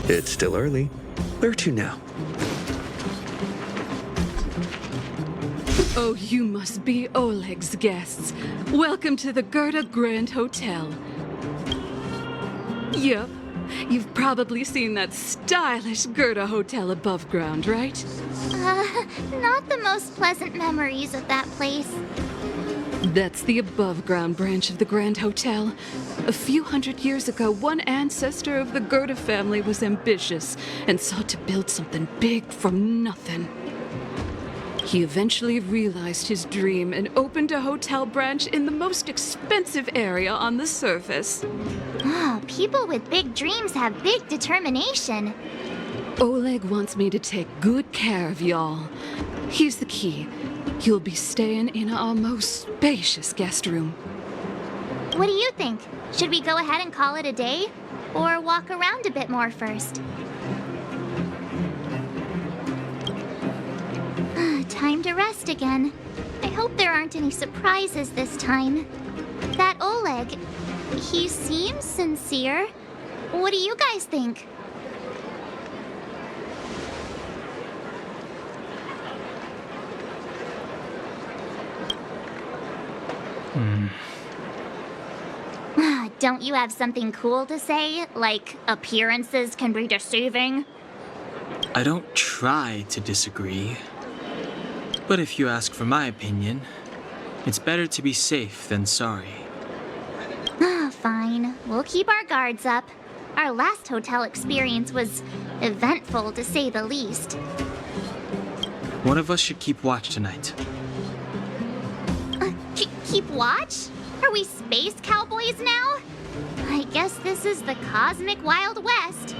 It's still early. Where to now? Oh, you must be Oleg's guests. Welcome to the Gerda Grand Hotel. Yep, you've probably seen that stylish Gerda Hotel above ground, right? Not the most pleasant memories of that place. That's the above-ground branch of the Grand Hotel. A few hundred years ago, one ancestor of the Gerda family was ambitious and sought to build something big from nothing. He eventually realized his dream and opened a hotel branch in the most expensive area on the surface. Oh, people with big dreams have big determination. Oleg wants me to take good care of y'all. Here's the key. You'll be staying in our most spacious guest room. What do you think? Should we go ahead and call it a day? Or walk around a bit more first? Time to rest again. I hope there aren't any surprises this time. That Oleg, he seems sincere. What do you guys think? Don't you have something cool to say? Like, appearances can be deceiving? I don't try to disagree. But if you ask for my opinion, it's better to be safe than sorry. Fine. We'll keep our guards up. Our last hotel experience was eventful, to say the least. One of us should keep watch tonight. Keep watch? Are we space cowboys now? I guess this is the cosmic Wild West.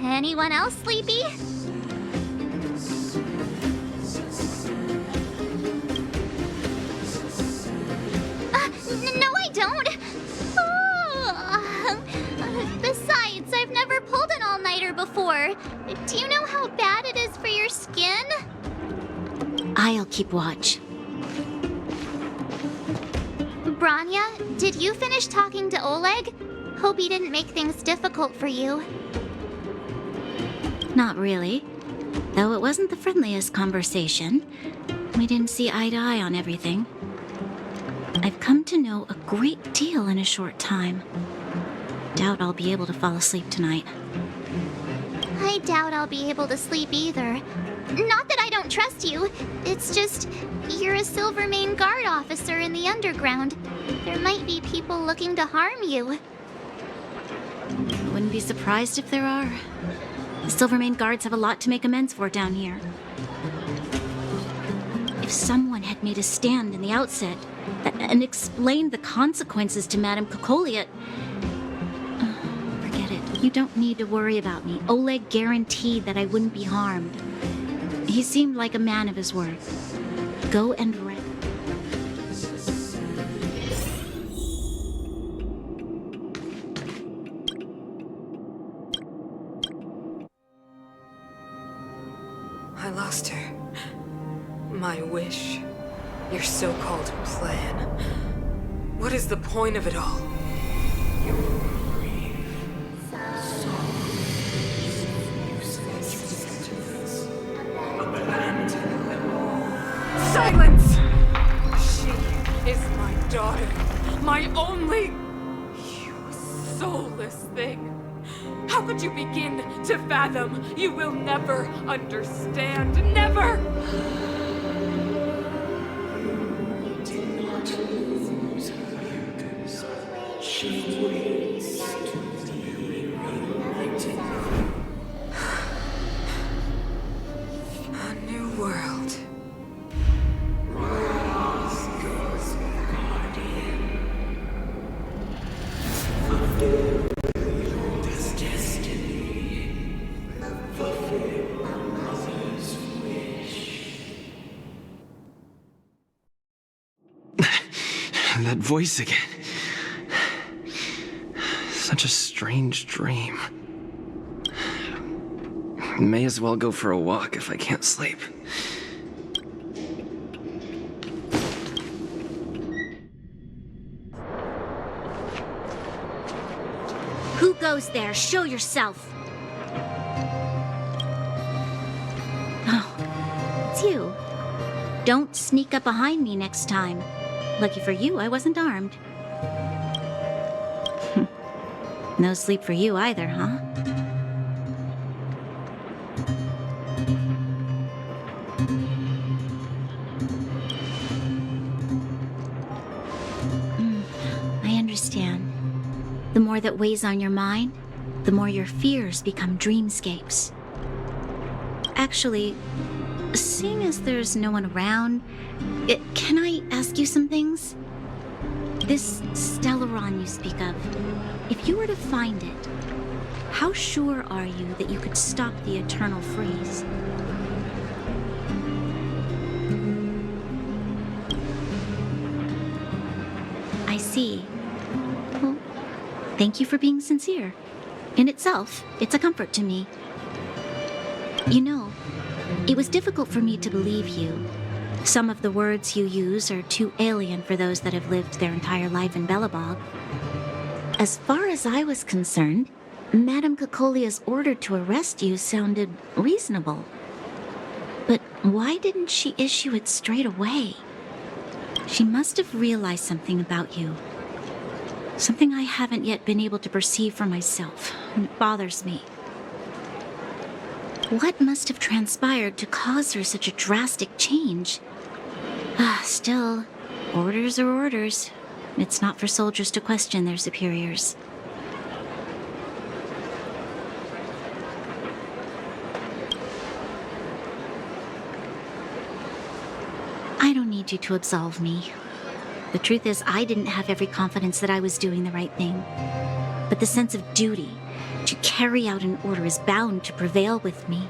Anyone else sleepy? No, I don't. Besides, I've never pulled an all-nighter before. Do you know how bad it is for your skin? I'll keep watch. Branya, did you finish talking to Oleg? Hope he didn't make things difficult for you. Not really. Though it wasn't the friendliest conversation. We didn't see eye to eye on everything. I've come to know a great deal in a short time. Doubt I'll be able to fall asleep tonight. I doubt I'll be able to sleep either. Not that I don't trust you. It's just, you're a Silvermane Guard officer in the underground. There might be people looking to harm you. I wouldn't be surprised if there are. The Silvermane Guards have a lot to make amends for down here. If someone had made a stand in the outset and explained the consequences to Madame Cocolia... Forget it. You don't need to worry about me. Oleg guaranteed that I wouldn't be harmed. He seemed like a man of his word. Go and rest. I lost her. My wish. Your so-called plan. What is the point of it all? Silence! She is my daughter. My only... You soulless thing. How could you begin to fathom? You will never understand. Never! A new world. That voice again. Such a strange dream. May as well go for a walk if I can't sleep. Who goes there? Show yourself. Oh, it's you. Don't sneak up behind me next time. Lucky for you, I wasn't armed. No sleep for you either, huh? I understand. The more that weighs on your mind, the more your fears become dreamscapes. Actually, seeing as there's no one around, can I ask you some things? This Stellaron you speak of, if you were to find it, how sure are you that you could stop the eternal freeze? I see. Well, thank you for being sincere. In itself, it's a comfort to me. You know, it was difficult for me to believe you. Some of the words you use are too alien for those that have lived their entire life in Belobog. As far as I was concerned, Madame Cocolia's order to arrest you sounded reasonable. But why didn't she issue it straight away? She must have realized something about you. Something I haven't yet been able to perceive for myself, and it bothers me. What must have transpired to cause her such a drastic change? Still, orders are orders. It's not for soldiers to question their superiors. I don't need you to absolve me. The truth is, I didn't have every confidence that I was doing the right thing. But the sense of duty to carry out an order is bound to prevail with me.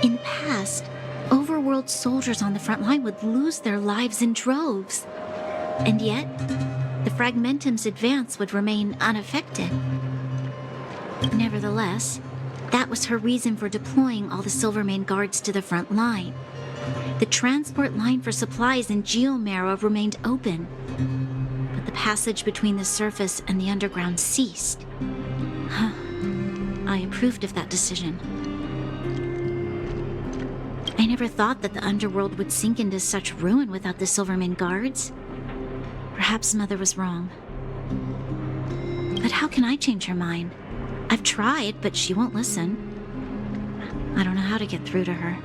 In the past, overworld soldiers on the front line would lose their lives in droves. And yet, the Fragmentum's advance would remain unaffected. Nevertheless, that was her reason for deploying all the Silvermane guards to the front line. The transport line for supplies in Geomera remained open, but the passage between the surface and the underground ceased. I approved of that decision. I never thought that the underworld would sink into such ruin without the Silvermane guards. Perhaps Mother was wrong. But how can I change her mind? I've tried, but she won't listen. I don't know how to get through to her.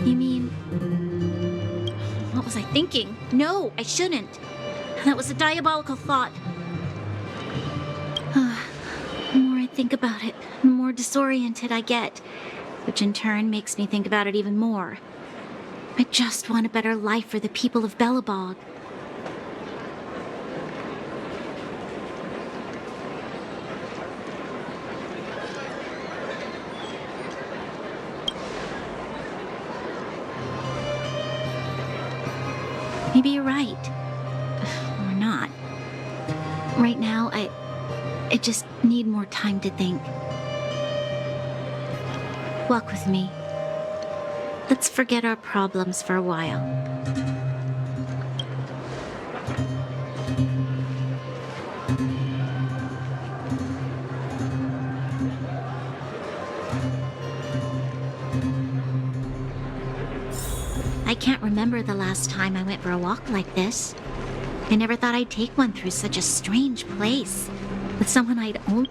You mean... What was I thinking? No, I shouldn't. That was a diabolical thought. The more I think about it, the more disoriented I get, which in turn makes me think about it even more. I just want a better life for the people of Belobog. Maybe you're right. Or not. Right now, I just need more time to think. Walk with me. Let's forget our problems for a while. I can't remember the last time I went for a walk like this. I never thought I'd take one through such a strange place, with someone I'd only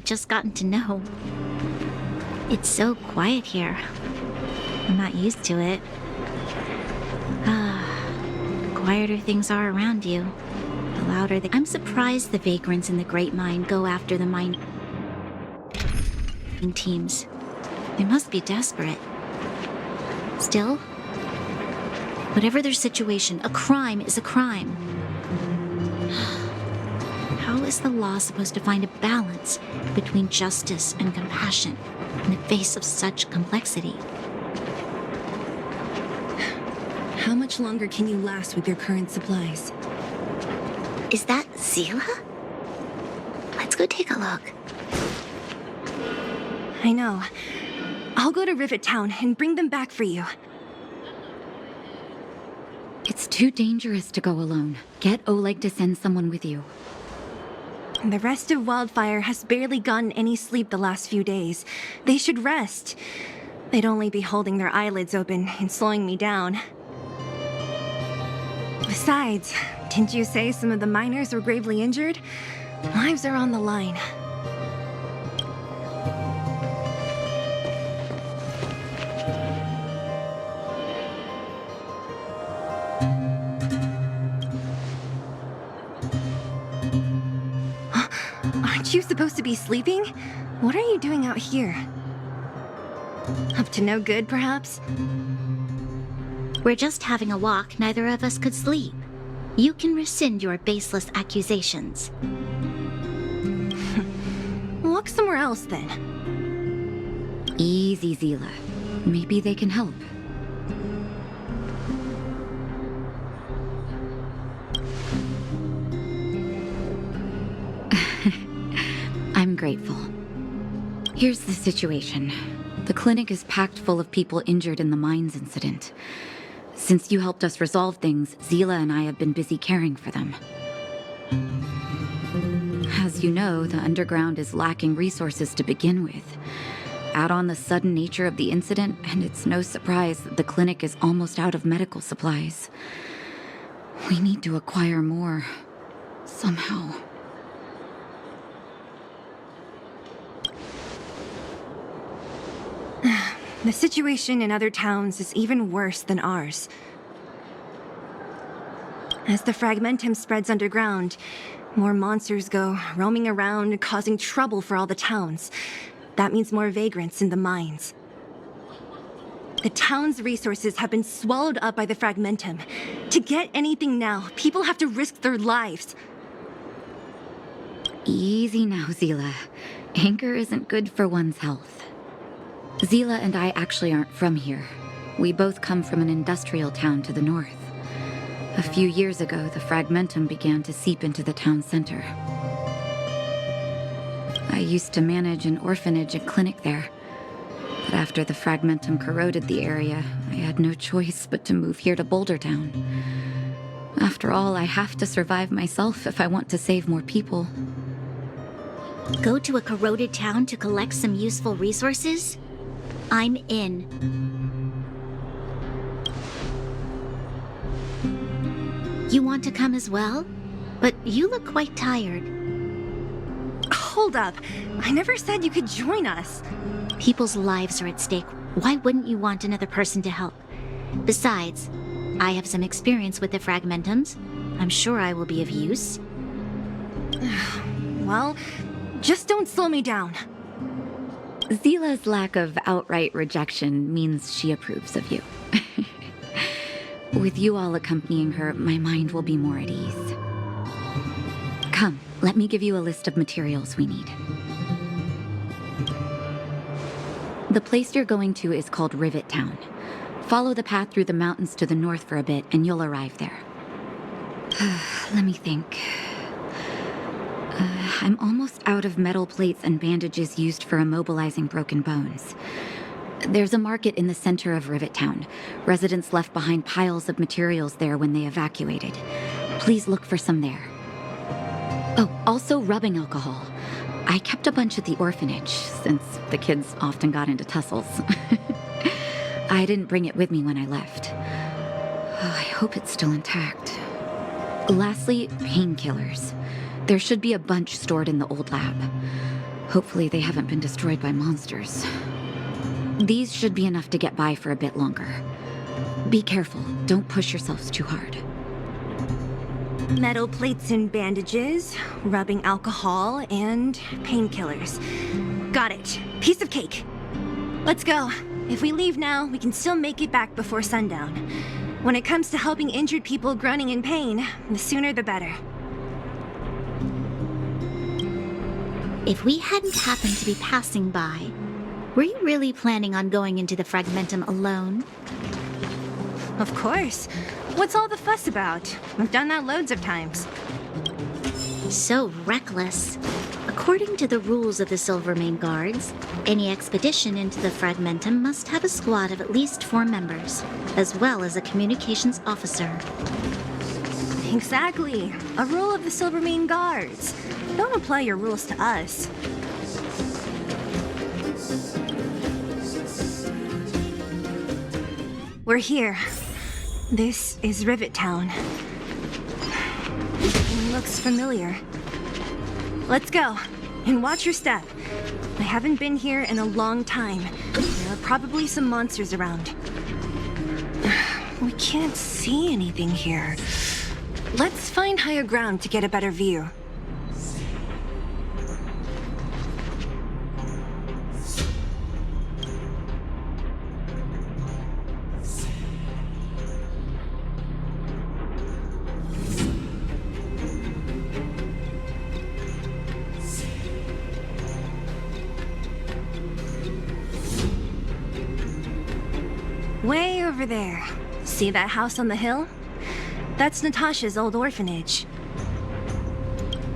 just gotten to know. It's so quiet here. I'm not used to it. Quieter things are around you, the louder they... I'm surprised the vagrants in the Great Mine go after the mine teams. They must be desperate. Still, whatever their situation, a crime is a crime. How is the law supposed to find a balance between justice and compassion in the face of such complexity? How much longer can you last with your current supplies? Is that Zila? Let's go take a look. I know. I'll go to Rivet Town and bring them back for you. It's too dangerous to go alone. Get Oleg to send someone with you. The rest of Wildfire has barely gotten any sleep the last few days. They should rest. They'd only be holding their eyelids open and slowing me down. Besides, didn't you say some of the miners were gravely injured? Lives are on the line. Aren't you supposed to be sleeping? What are you doing out here? Up to no good, perhaps? We're just having a walk. Neither of us could sleep. You can rescind your baseless accusations. Walk somewhere else, then. Easy, Zila. Maybe they can help. I'm grateful. Here's the situation. The clinic is packed full of people injured in the mines incident. Since you helped us resolve things, Zila and I have been busy caring for them. As you know, the underground is lacking resources to begin with. Add on the sudden nature of the incident, and it's no surprise that the clinic is almost out of medical supplies. We need to acquire more. Somehow. The situation in other towns is even worse than ours. As the fragmentum spreads underground, more monsters go roaming around, causing trouble for all the towns. That means more vagrants in the mines. The town's resources have been swallowed up by the fragmentum. To get anything now, people have to risk their lives. Easy now, Zila. Anger isn't good for one's health. Zila and I actually aren't from here. We both come from an industrial town to the north. A few years ago, the fragmentum began to seep into the town center. I used to manage an orphanage and clinic there. But after the fragmentum corroded the area, I had no choice but to move here to Boulder Town. After all, I have to survive myself if I want to save more people. Go to a corroded town to collect some useful resources? I'm in. You want to come as well? But you look quite tired. Hold up. I never said you could join us. People's lives are at stake. Why wouldn't you want another person to help? Besides, I have some experience with the fragmentums. I'm sure I will be of use. Well, just don't slow me down. Zila's lack of outright rejection means she approves of you. With you all accompanying her, my mind will be more at ease. Come, let me give you a list of materials we need. The place you're going to is called Rivet Town. Follow the path through the mountains to the north for a bit, and you'll arrive there. Let me think. I'm almost out of metal plates and bandages used for immobilizing broken bones. There's a market in the center of Rivet Town. Residents left behind piles of materials there when they evacuated. Please look for some there. Oh, also rubbing alcohol. I kept a bunch at the orphanage, since the kids often got into tussles. I didn't bring it with me when I left. I hope it's still intact. Lastly, painkillers. There should be a bunch stored in the old lab. Hopefully they haven't been destroyed by monsters. These should be enough to get by for a bit longer. Be careful, don't push yourselves too hard. Metal plates and bandages, rubbing alcohol, and painkillers. Got it. Piece of cake. Let's go. If we leave now, we can still make it back before sundown. When it comes to helping injured people groaning in pain, the sooner the better. If we hadn't happened to be passing by, were you really planning on going into the fragmentum alone? Of course. What's all the fuss about? I've done that loads of times. So reckless. According to the rules of the Silvermane Guards, any expedition into the Fragmentum must have a squad of at least 4 members, as well as a communications officer. Exactly. A rule of the Silvermane Guards. Don't apply your rules to us. We're here. This is Rivet Town. It looks familiar. Let's go. And watch your step. I haven't been here in a long time. There are probably some monsters around. We can't see anything here. Let's find higher ground to get a better view. Way over there. See that house on the hill? That's Natasha's old orphanage.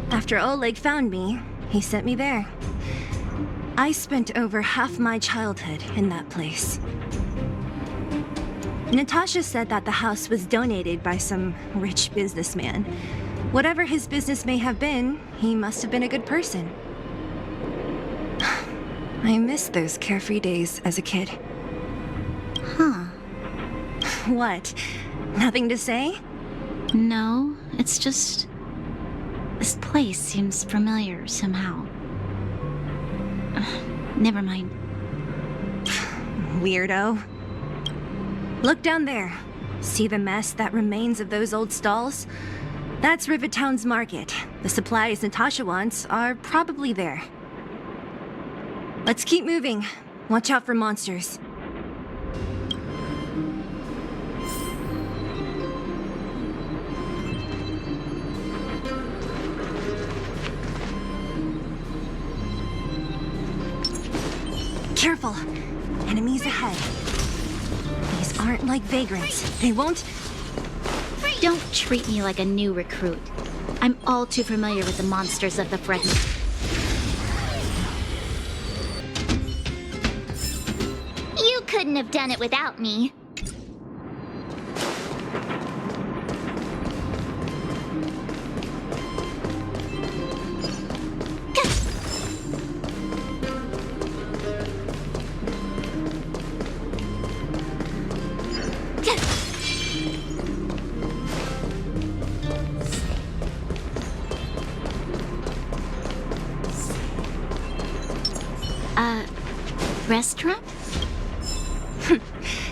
After Oleg found me, he sent me there. I spent over half my childhood in that place. Natasha said that the house was donated by some rich businessman. Whatever his business may have been, he must have been a good person. I miss those carefree days as a kid. Huh. What? Nothing to say? No, it's just... this place seems familiar somehow. Never mind. Weirdo. Look down there. See the mess that remains of those old stalls? That's Rivet Town's market. The supplies Natasha wants are probably there. Let's keep moving. Watch out for monsters. Careful! Enemies ahead. These aren't like vagrants. They won't... Don't treat me like a new recruit. I'm all too familiar with the monsters of the Fragment. You couldn't have done it without me. Restaurant?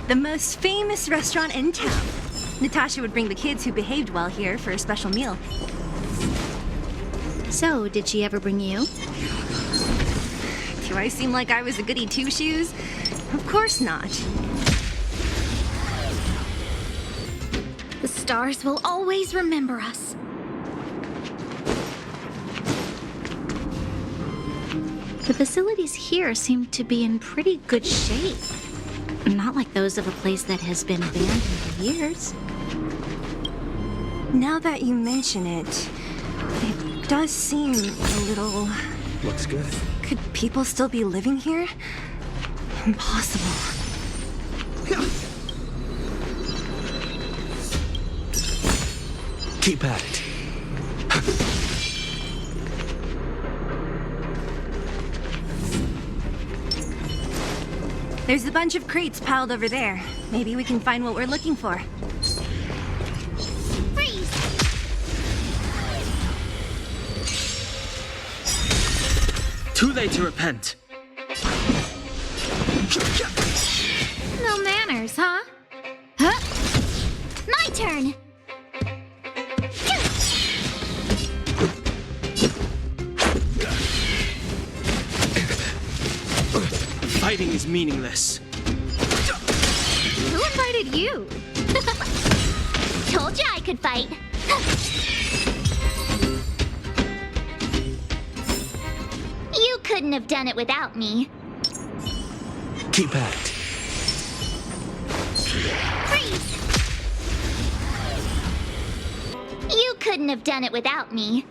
The most famous restaurant in town. Natasha would bring the kids who behaved well here for a special meal. So, did she ever bring you? Do I seem like I was a goody two-shoes? Of course not. The stars will always remember us. The facilities here seem to be in pretty good shape. Not like those of a place that has been abandoned for years. Now that you mention it, it does seem a little... Looks good. Could people still be living here? Impossible. Keep at it. There's a bunch of crates piled over there. Maybe we can find what we're looking for. Freeze! Too late to repent. No manners, huh? Huh? My turn! Fighting is meaningless. Who invited you? Told you I could fight. You couldn't have done it without me. Keep at it. Freeze! You couldn't have done it without me.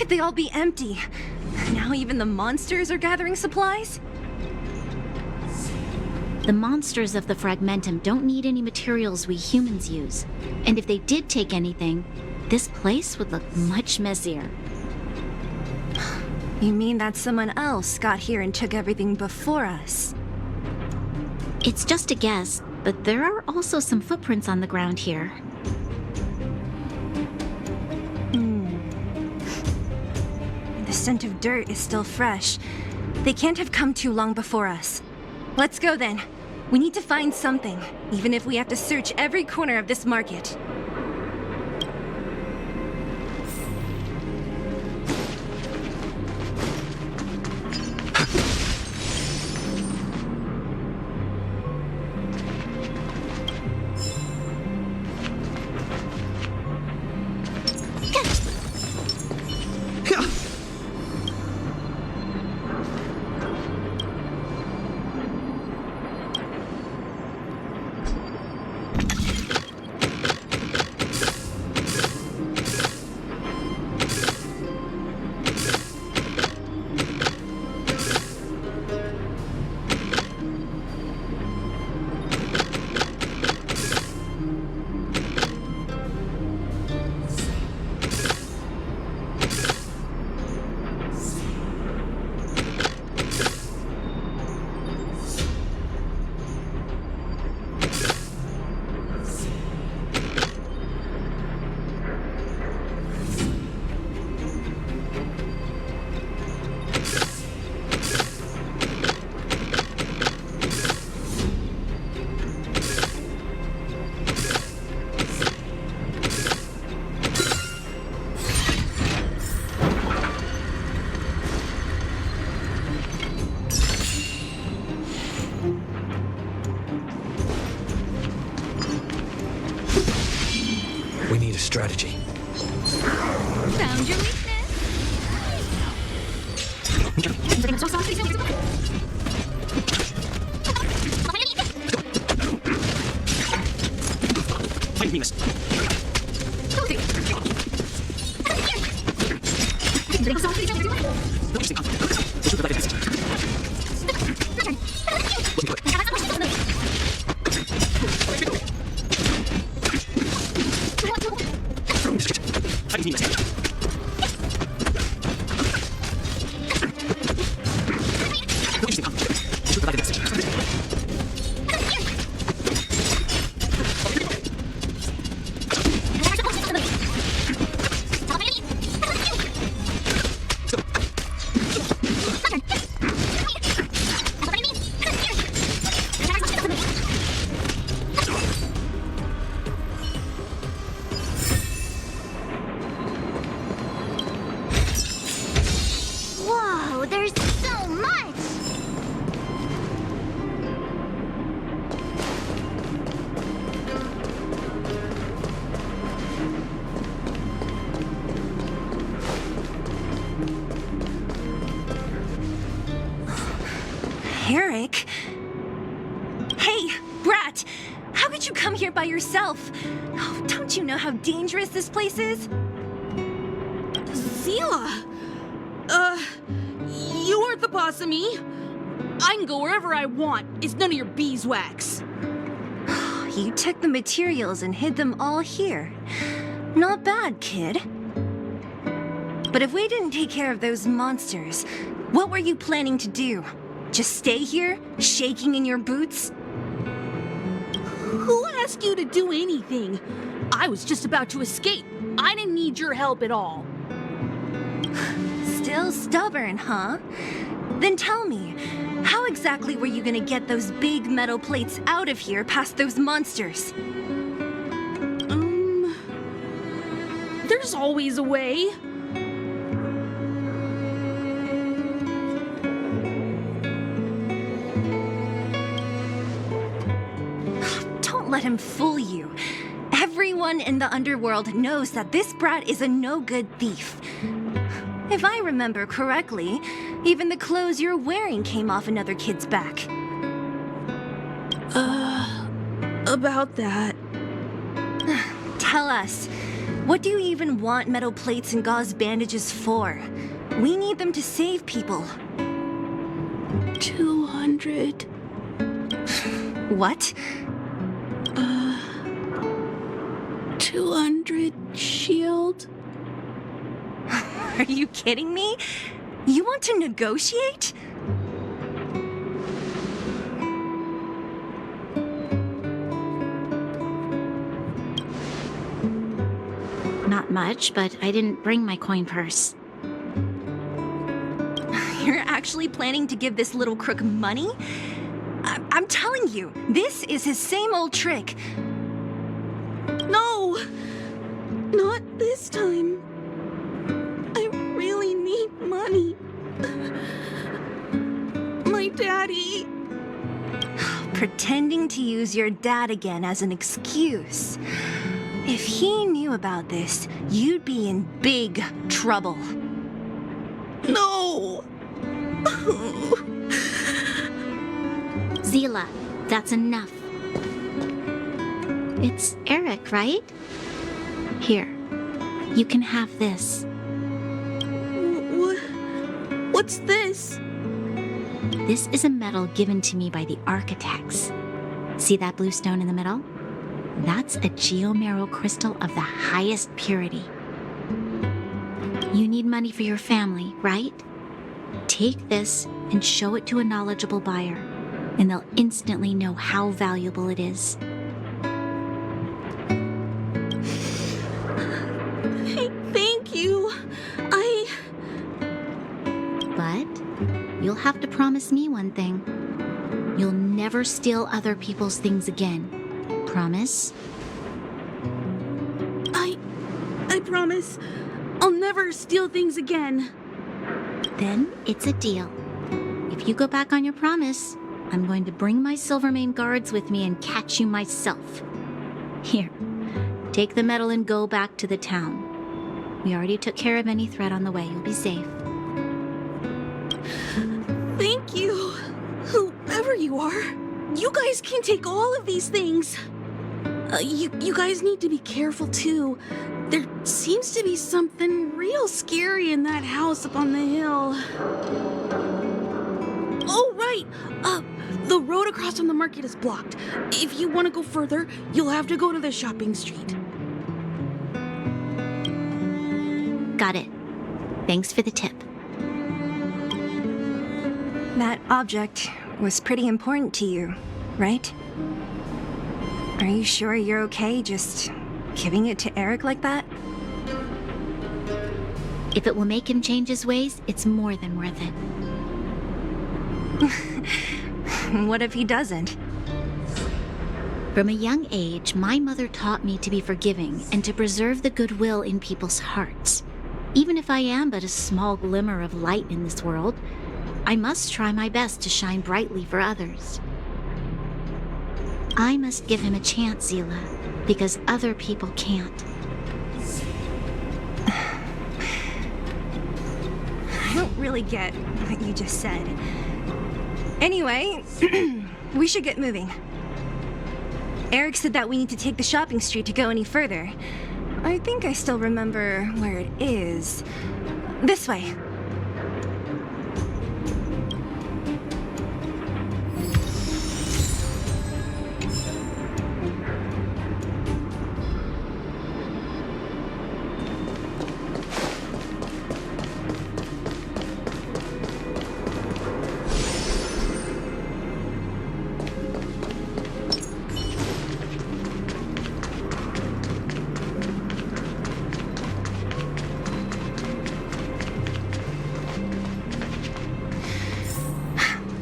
could they all be empty? Now even the monsters are gathering supplies? The monsters of the Fragmentum don't need any materials we humans use. And if they did take anything, this place would look much messier. You mean that someone else got here and took everything before us? It's just a guess, but there are also some footprints on the ground here. The scent of dirt is still fresh. They can't have come too long before us. Let's go then. We need to find something, even if we have to search every corner of this market. We need a strategy. Found your weakness. Whoa, there's so much! Eric? Hey, Brat! How could you come here by yourself? Oh, don't you know how dangerous this place is? Zila! You aren't the boss of me. I can go wherever I want. It's none of your beeswax. You took the materials and hid them all here. Not bad, kid. But if we didn't take care of those monsters, what were you planning to do? Just stay here, shaking in your boots? Who asked you to do anything? I was just about to escape. I didn't need your help at all. Still stubborn, huh? Then tell me, how exactly were you gonna get those big metal plates out of here past those monsters? There's always a way. Don't let him fool you. Everyone in the underworld knows that this brat is a no-good thief. If I remember correctly, even the clothes you're wearing came off another kid's back. About that. Tell us, What do you even want metal plates and gauze bandages for? We need them to save people. 200. What? 200 shield? Are you kidding me? You want to negotiate? Not much, but I didn't bring my coin purse. You're actually planning to give this little crook money? I'm telling you, this is his same old trick. No! Not this time. I really need money. My daddy. Pretending to use your dad again as an excuse. If he knew about this, you'd be in big trouble. No! Zila, that's enough. It's Eric, right? Here, you can have this. What's this? This is a medal given to me by the architects. See that blue stone in the middle? That's a geomarrow crystal of the highest purity. You need money for your family, right? Take this and show it to a knowledgeable buyer, and they'll instantly know how valuable it is. Thank you. But you'll have to promise me one thing. You'll never steal other people's things again. Promise? I promise. I'll never steal things again. Then it's a deal. If you go back on your promise, I'm going to bring my Silvermane guards with me and catch you myself. Here, take the medal and go back to the town. We already took care of any threat on the way. You'll be safe. Thank you. Whoever you are, you guys can take all of these things. You guys need to be careful too. There seems to be something real scary in that house up on the hill. Oh, right. The road across from the market is blocked. If you want to go further, you'll have to go to the shopping street. Got it. Thanks for the tip. That object was pretty important to you, right? Are you sure you're okay just giving it to Eric like that? If it will make him change his ways, it's more than worth it. What if he doesn't? From a young age, my mother taught me to be forgiving and to preserve the goodwill in people's hearts. Even if I am but a small glimmer of light in this world, I must try my best to shine brightly for others. I must give him a chance, Zila, because other people can't. I don't really get what you just said. Anyway, we should get moving. Eric said that we need to take the shopping street to go any further. I think I still remember where it is. This way.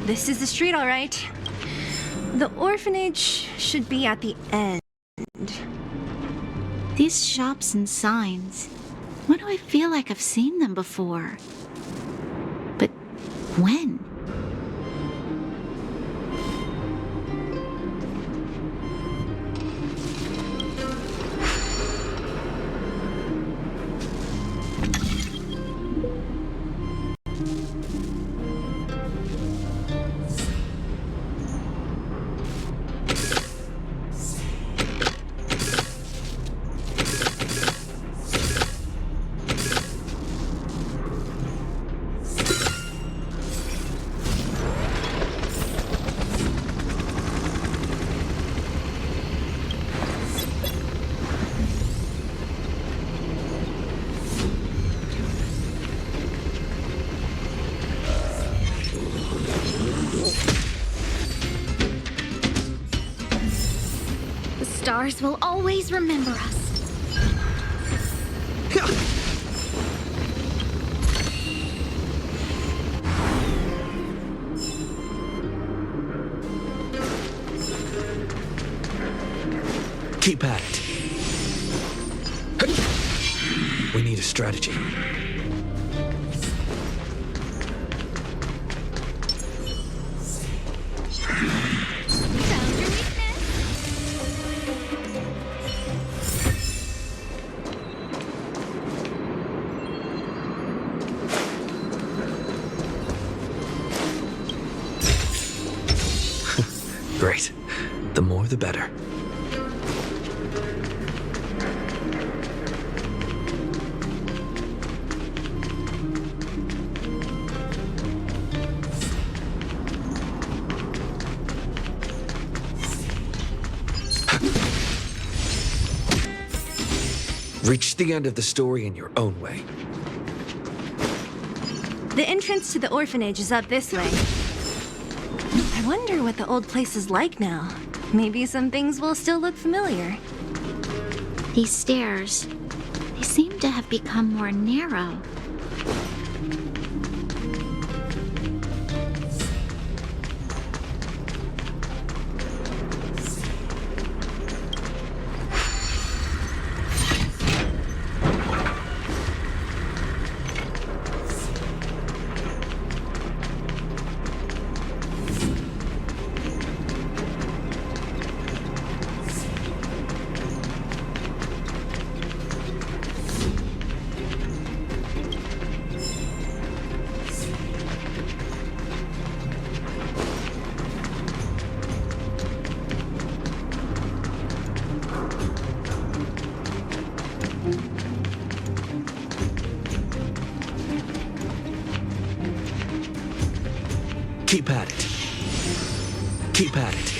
This is the street, all right. The orphanage should be at the end. These shops and signs, why do I feel like I've seen them before? But when? stars will always remember us. Keep at it. We need a strategy. Great. The more the better. Reach the end of the story in your own way. The entrance to the orphanage is up this way. I wonder what the old place is like now. Maybe some things will still look familiar. These stairs, they seem to have become more narrow. Keep at it. Keep at it.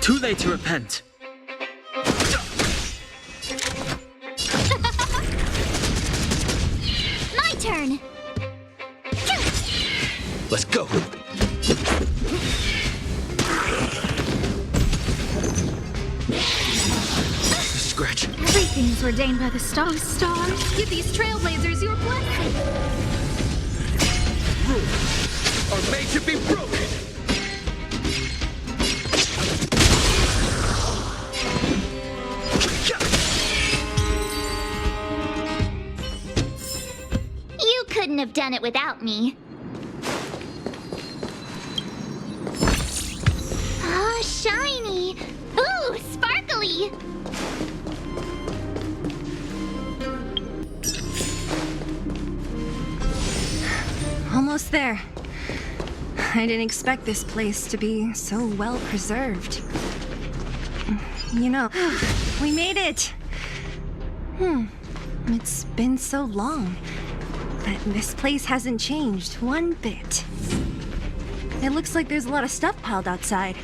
Too late to repent. My turn! Let's go. Scratch. Everything's ordained by the stars. Stars, give these trailblazers your blessing. Rules are made to be broken. You couldn't have done it without me. Ah, shiny! Ooh, sparkly! Almost there. I didn't expect this place to be so well preserved. You know, we made it! It's been so long, but this place hasn't changed one bit. It looks like there's a lot of stuff piled outside.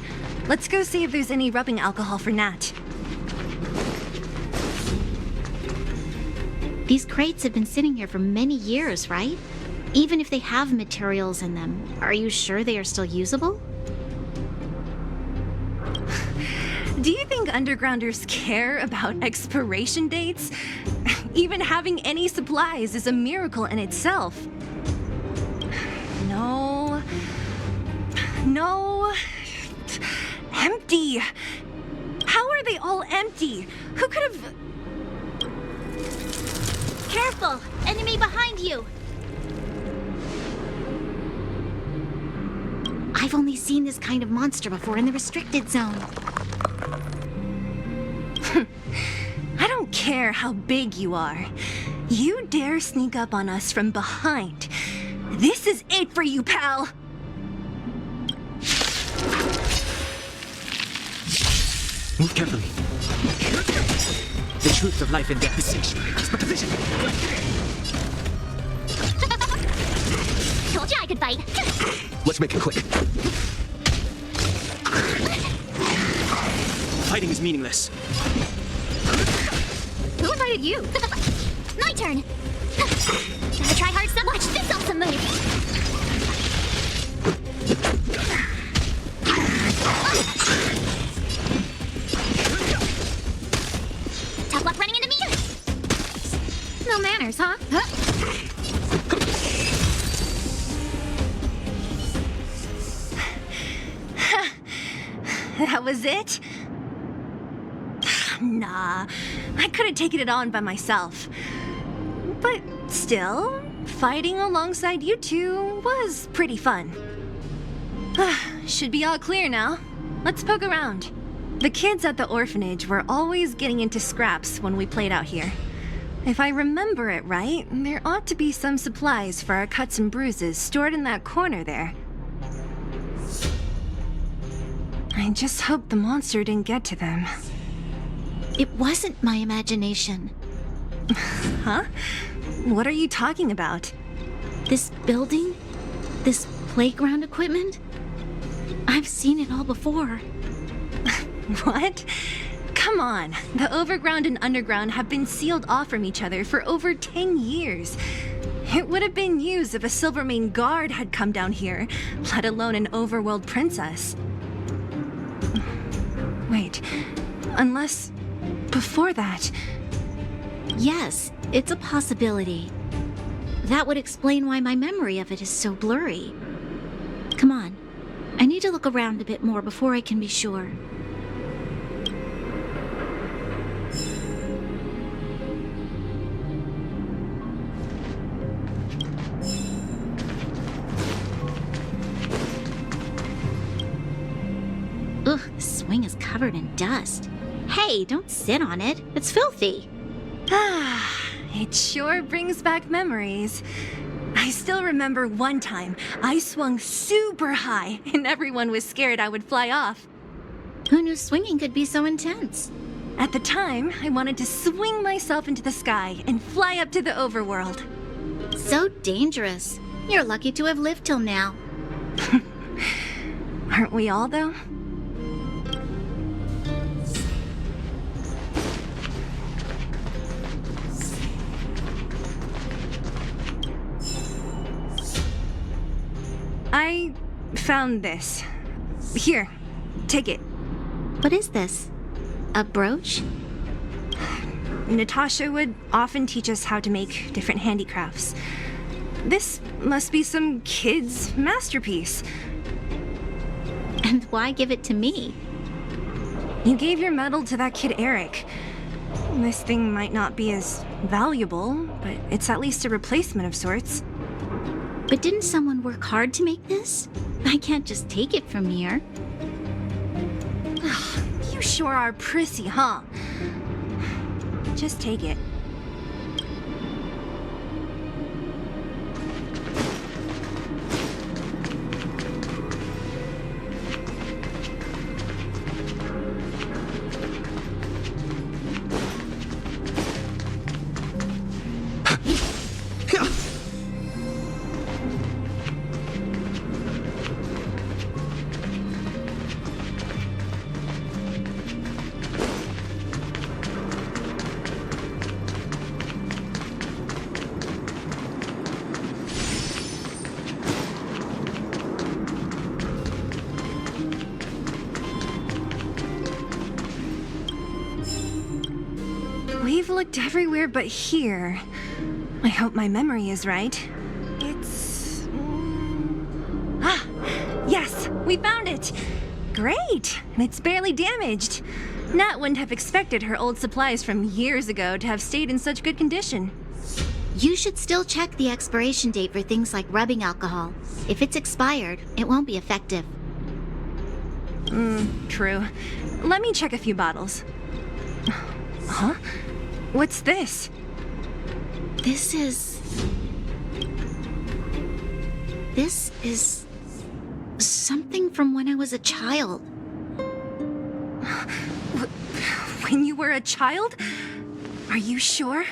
Let's go see if there's any rubbing alcohol for Nat. These crates have been sitting here for many years, right? Even if they have materials in them, are you sure they are still usable? Do you think undergrounders care about expiration dates? Even having any supplies is a miracle in itself. No. No. Empty. How are they all empty? Who could have... Careful! Enemy behind you! I've only seen this kind of monster before in the restricted zone. I don't care how big you are. You dare sneak up on us from behind. This is it for you, pal! Move carefully. The truth of life and death is sacred. Keep a position. fight. Let's make it quick. Fighting is meaningless. Who invited you? My turn. Gotta try hard some. Watch this awesome move. Tough luck running into me. No manners, huh? That was it? Nah, I could have taken it on by myself. But still, fighting alongside you two was pretty fun. Should be all clear now. Let's poke around. The kids at the orphanage were always getting into scraps when we played out here. If I remember it right, there ought to be some supplies for our cuts and bruises stored in that corner there. I just hope the monster didn't get to them. It wasn't my imagination. Huh? What are you talking about? This building? This playground equipment? I've seen it all before. What? Come on. The overground and underground have been sealed off from each other for over 10 years. It would have been used if a Silvermane guard had come down here, let alone an overworld princess. Wait, unless before that... Yes, it's a possibility. That would explain why my memory of it is so blurry. Come on. I need to look around a bit more before I can be sure. Ugh, the swing is covered in dust. Hey, don't sit on it. It's filthy. Ah, it sure brings back memories. I still remember one time I swung super high and everyone was scared I would fly off. Who knew swinging could be so intense? At the time, I wanted to swing myself into the sky and fly up to the overworld. So dangerous. You're lucky to have lived till now. Aren't we all, though? I found this. Here, take it. What is this? A brooch? Natasha would often teach us how to make different handicrafts. This must be some kid's masterpiece. And why give it to me? You gave your medal to that kid Eric. This thing might not be as valuable, but it's at least a replacement of sorts. But didn't someone work hard to make this? I can't just take it from here. You sure are prissy, huh? Just take it. We've looked everywhere but here. I hope my memory is right. It's... Ah! Yes! We found it! Great! And it's barely damaged. Nat wouldn't have expected her old supplies from years ago to have stayed in such good condition. You should still check the expiration date for things like rubbing alcohol. If it's expired, it won't be effective. True. Let me check a few bottles. Huh? What's this? This is something from when I was a child. When you were a child? Are you sure?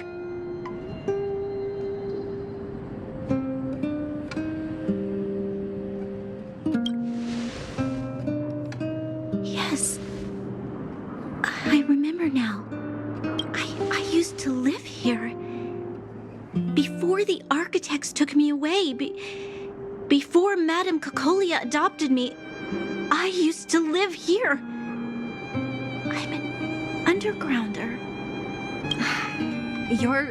architects took me away. Before Madame Cocolia adopted me, I used to live here. I'm an undergrounder. You're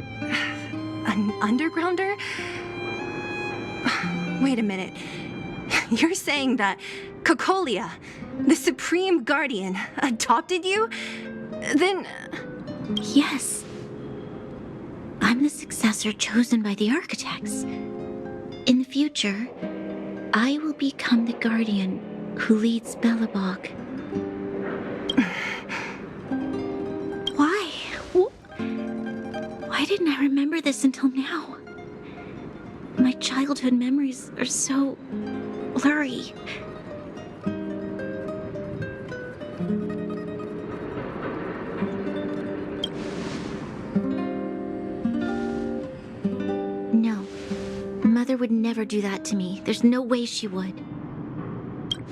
an undergrounder? Wait a minute. You're saying that Cocolia, the Supreme Guardian, adopted you? Then... Yes. I'm the successor chosen by the architects. In the future, I will become the guardian who leads Belobog. Why? Why didn't I remember this until now? My childhood memories are so blurry. No. Mother would never do that to me. There's no way she would.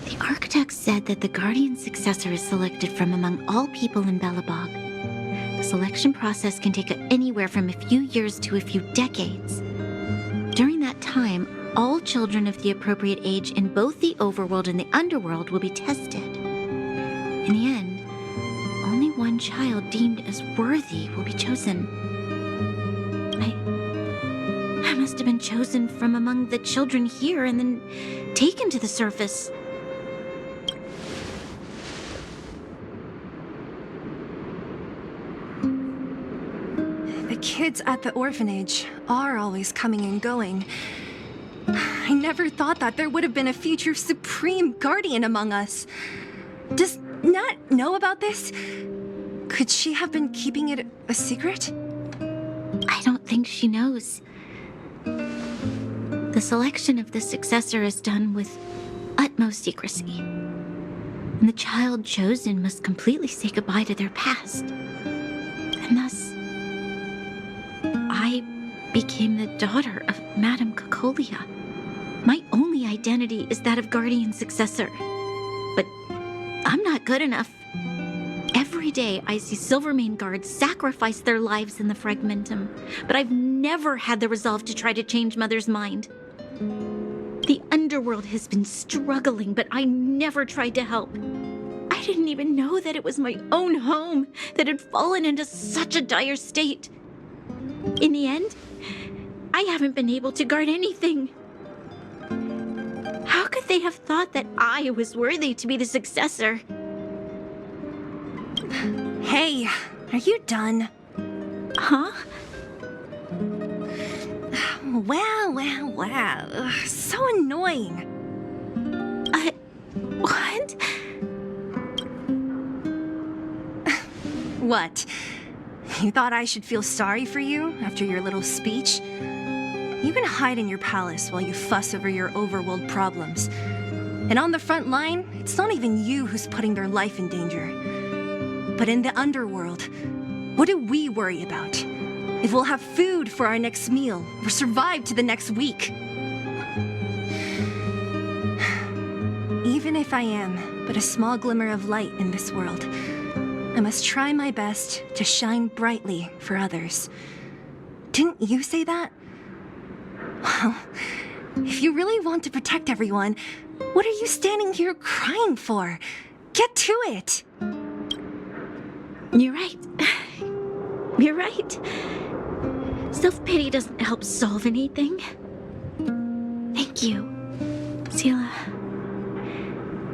The architect said that the guardian successor is selected from among all people in Belobog. The selection process can take anywhere from a few years to a few decades. During that time, all children of the appropriate age in both the overworld and the underworld will be tested. In the end, only one child deemed as worthy will be chosen. I must have been chosen from among the children here and then taken to the surface. The kids at the orphanage are always coming and going. I never thought that there would have been a future Supreme Guardian among us. Does Nat know about this? Could she have been keeping it a secret? I don't think she knows. The selection of the successor is done with utmost secrecy. And the child chosen must completely say goodbye to their past. And thus, I became the daughter of Madame Cocolia. My only identity is that of guardian successor. But I'm not good enough. Every day I see Silvermane guards sacrifice their lives in the Fragmentum, but I've never had the resolve to try to change Mother's mind. The underworld has been struggling, but I never tried to help. I didn't even know that it was my own home that had fallen into such a dire state. In the end, I haven't been able to guard anything. How could they have thought that I was worthy to be the successor? Hey, are you done? Huh? Wow. Ugh, so annoying. What? What? You thought I should feel sorry for you after your little speech? You can hide in your palace while you fuss over your overworld problems. And on the front line, it's not even you who's putting their life in danger. But in the underworld, what do we worry about? If we'll have food for our next meal or survive to the next week. Even if I am but a small glimmer of light in this world, I must try my best to shine brightly for others. Didn't you say that? Well, if you really want to protect everyone, what are you standing here crying for? Get to it! You're right. You're right. Self-pity doesn't help solve anything. Thank you, Sela.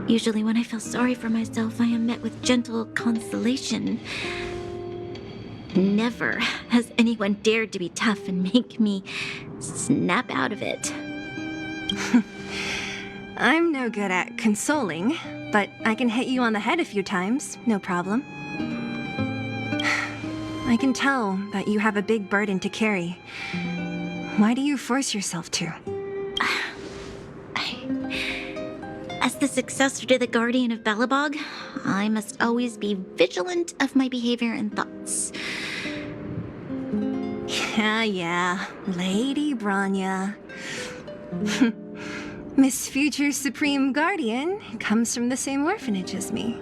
Usually when I feel sorry for myself, I am met with gentle consolation. Never has anyone dared to be tough and make me snap out of it. I'm no good at consoling, but I can hit you on the head a few times, no problem. I can tell that you have a big burden to carry. Why do you force yourself to? As the successor to the Guardian of Belobog, I must always be vigilant of my behavior and thoughts. Yeah, Lady Branya. Miss Future Supreme Guardian comes from the same orphanage as me.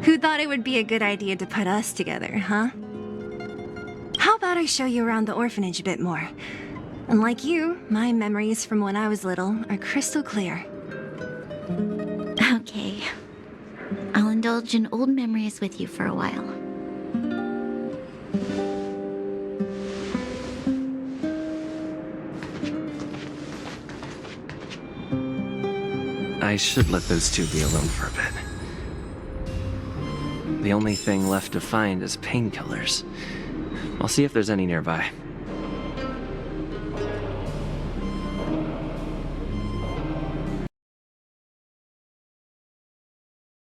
Who thought it would be a good idea to put us together, huh? How about I show you around the orphanage a bit more? Unlike you, my memories from when I was little are crystal clear. Okay. I'll indulge in old memories with you for a while. I should let those two be alone for a bit. The only thing left to find is painkillers. I'll see if there's any nearby.